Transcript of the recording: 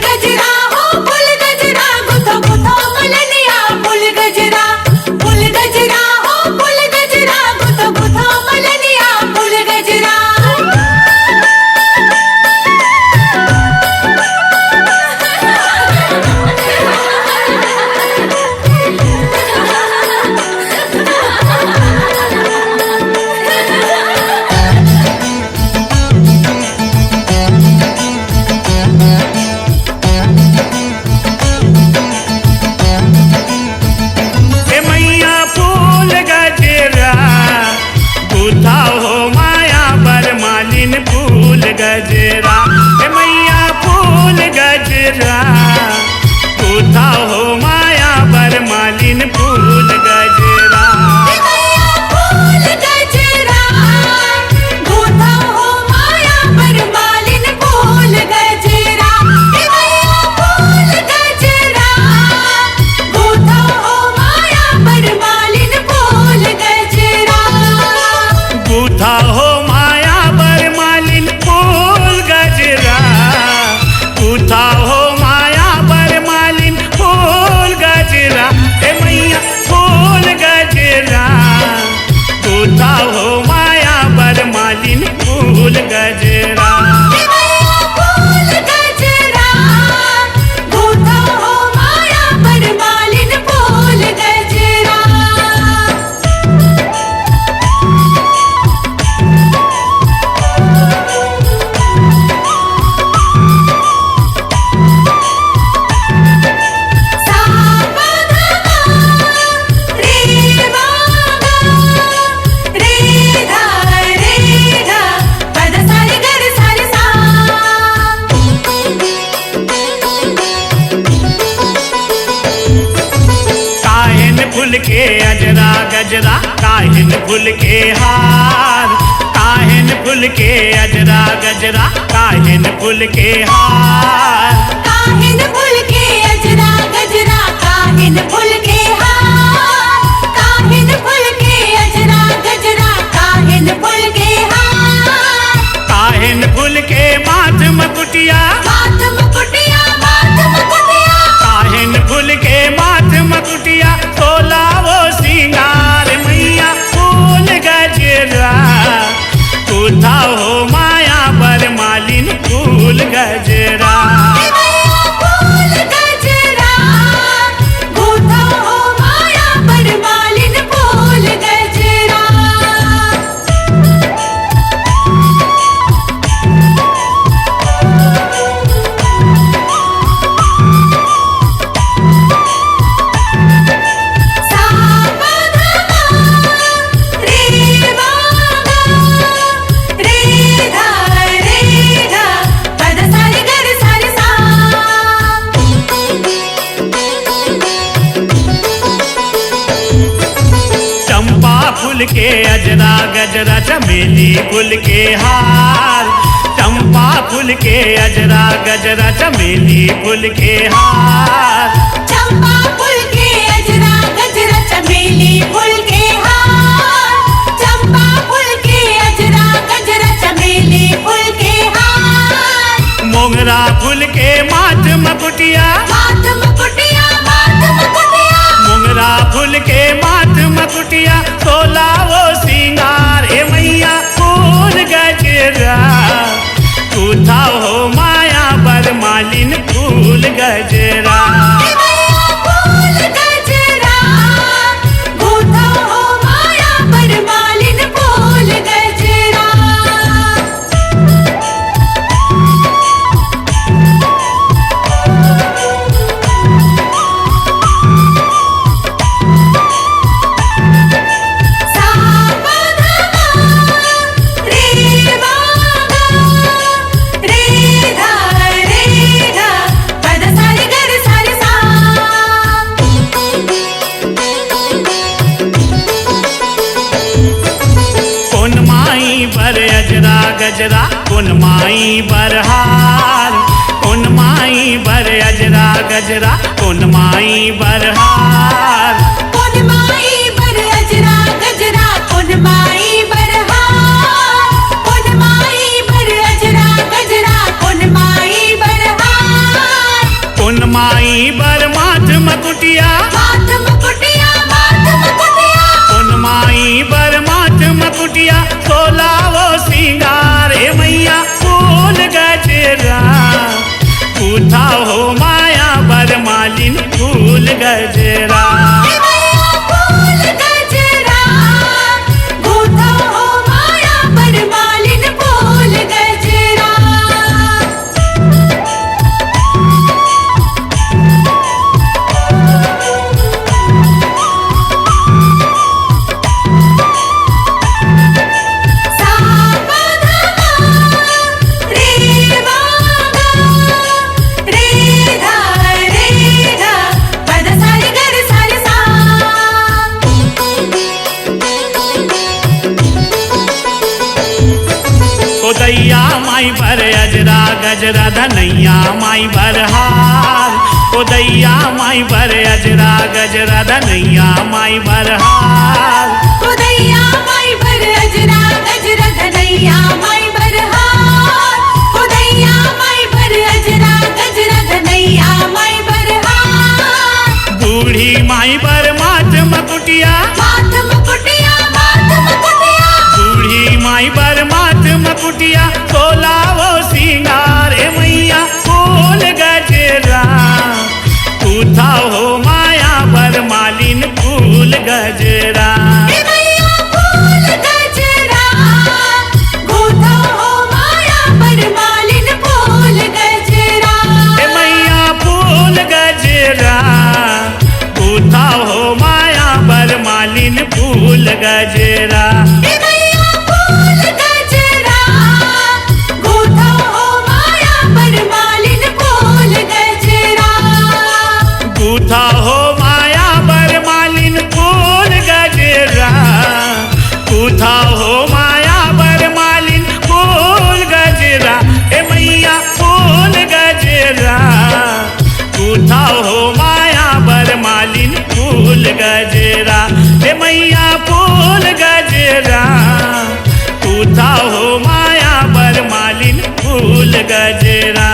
गजरा हो फुल गजरा गुथो गुथो मलनिया फुल गजरा हो फुल गजरा गुथो गुथो मलनिया फुल गजरा गजरा हे मैया फूल गजरा गुथा हो माया बर मालिन फूल गजरा फूल गजरा गुथा हो माया बर मालिन फूल गजरा फूल गजरा गुथा हो माया बर मालिन फूल गजरा गुथा हो माया बर मालिन फूल गजरा गुथा हो माया बर मालिन फूल गजरा हे मैया फूल गजरा गुथा हो माया बर मालिन फूल गजरा फूल गजरा गुथा हो माया बर मालिन फूल गजरा फूल के अजरा गजरा काहिन फूल के हार काहिन फूल के अजरा गजरा काहिन फूल के हार काहिन फूल के अजरा गजरा काहिन फूल के हार काहिन फूल के अजरा गजरा काहिन फूल के हार काहिन फूल के माथ मुकुटिया माथ मुकुटिया काहिन फूल के माथ मुकुटिया तोला वो सिंगार मैया फूल गजरा गुथा हो माया बर मालिन फूल गजरा फूल गजरा गुथा हो माया बर मालिन फूल गजरा चंपा फूल के अजरा गजरा चमेली फूल के हार चंपा फूल के अजरा गजरा चमेली फूल के हार चंपा फूल के अजरा गजरा चमेली फूल के हार चंपा फूल के अजरा गजरा चमेली फूल के हार मोगरा फूल के माथ मुकुटिया माथ मुकुटिया मोगरा फूल के माथ मुकुटिया तोला वो सिंगार हे मैया फूल गजरा गुथा हो माया बर मालिन फूल गजरा फूल गजरा गुथा हो माया बर मालिन फूल गजरा गजरा कौन माई बरहार कौन माई बर अजरा गजरा कौन माई बरहार कौन माई बर अजरा गजरा कौन माई बरहार कौन माई बर अजरा गजरा कौन माई बरहार अजरा गजरा धनैया माई बरहार ओ दैया माई बर अजरा गजरा धनैया माई बरहार उदैया माई बर अजरा गजरा धनैया माई बरहार उदैया माई बर अजरा गजरा धनैया माई बरहार बूढ़ी माई बर माथ मकुटिया माथ मुकुटिया बूढ़ी माई बर माथ मकुटिया तोला वो सिंगार ए मैया फूल गजरा उठा हो माया बर मालिन फूल गजरा ए मैया फूल गजरा गोथा हो माया पर मालिन फूल गजरा ए मैया फूल गजरा उठा हो माया बर मालिन फूल गजरा ए मैया फूल गजरा गोथा हो माया पर मालिन फूल गजरा गूथा हो माया बर मालिन फूल गजरा गूथा हो माया बर मालिन फूल गजरा ए मैया फूल गजरा गूथा हो माया बर मालिन फूल गजरा ए मैया फूल गजरा गूथा हो माया बर मालिन फूल गजरा